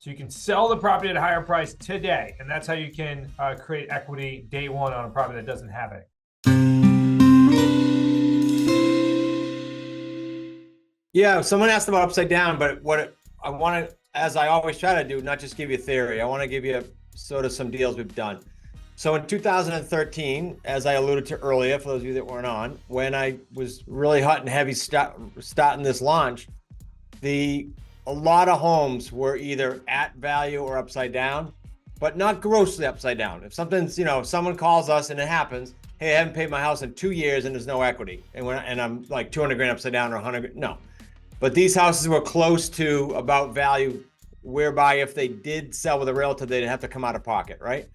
So you can sell the property at a higher price today, and that's how you can create equity day one on a property that doesn't have it. Yeah, someone asked about upside down, but what I want to, as I always try to do, not just give you a theory. I want to give you sort of some deals we've done. So in 2013, as I alluded to earlier, for those of you that weren't on, when I was really hot and heavy starting this launch, a lot of homes were either at value or upside down, but not grossly upside down. If something's, if someone calls us and it happens, hey, I haven't paid my house in 2 years and there's no equity, and I'm like 200 grand upside down or 100, no. But these houses were close to about value, whereby if they did sell with a realtor, they'd have to come out of pocket, right?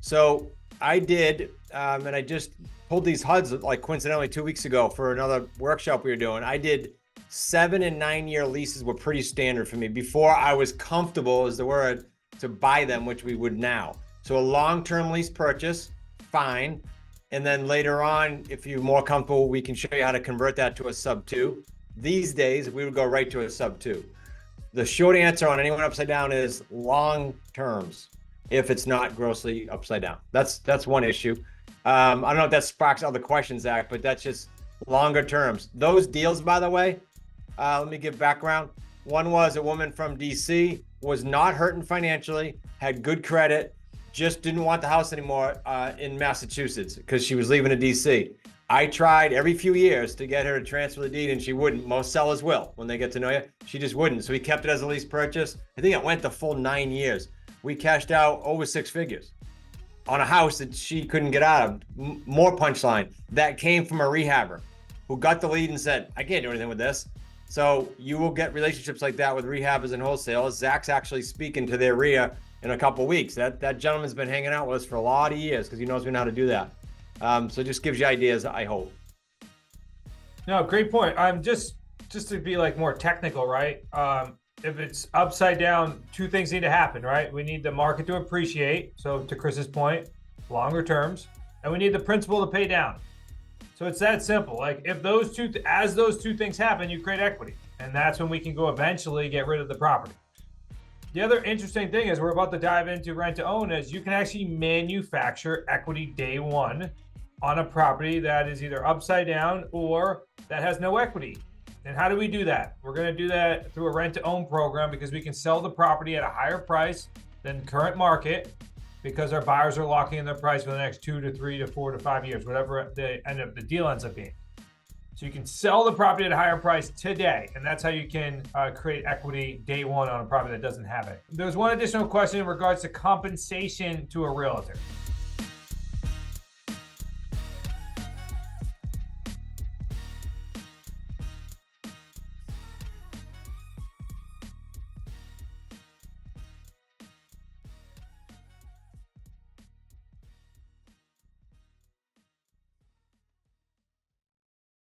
So I did, and I just pulled these HUDs like coincidentally 2 weeks ago for another workshop we were doing. I did 7 and 9 year leases were pretty standard for me before I was comfortable, is the word, to buy them, which we would now. So a long-term lease purchase, fine. And then later on, if you're more comfortable, we can show you how to convert that to a sub 2. These days, we would go right to a sub 2. The short answer on anyone upside down is long terms, if it's not grossly upside down. That's one issue. I don't know if that sparks other questions, Zach, but that's just longer terms. Those deals, by the way, let me give background. One was a woman from DC, was not hurting financially, had good credit, just didn't want the house anymore in Massachusetts because she was leaving to DC. I tried every few years to get her to transfer the deed and she wouldn't. Most sellers will when they get to know you. She just wouldn't. So we kept it as a lease purchase. I think it went the full 9 years. We cashed out over 6 figures on a house that she couldn't get out of. More punchline. That came from a rehabber who got the lead and said, I can't do anything with this. So you will get relationships like that with rehabbers and wholesalers. Zach's actually speaking to their RIA in a couple of weeks. That gentleman's been hanging out with us for a lot of years because he knows we know how to do that. So it just gives you ideas, I hope. No, great point. Just to be like more technical, right? If it's upside down, 2 things need to happen, right? We need the market to appreciate. So to Chris's point, longer terms, and we need the principal to pay down. So it's that simple. Like if those two things happen, you create equity, and that's when we can go eventually get rid of the property. The other interesting thing is we're about to dive into rent to own is you can actually manufacture equity day one on a property that is either upside down or that has no equity. And how do we do that? We're going to do that through a rent to own program because we can sell the property at a higher price than current market because our buyers are locking in their price for the next 2 to 3 to 4 to 5 years, whatever the end of the deal ends up being. So you can sell the property at a higher price today, and that's how you can create equity day one on a property that doesn't have it. There's one additional question in regards to compensation to a realtor.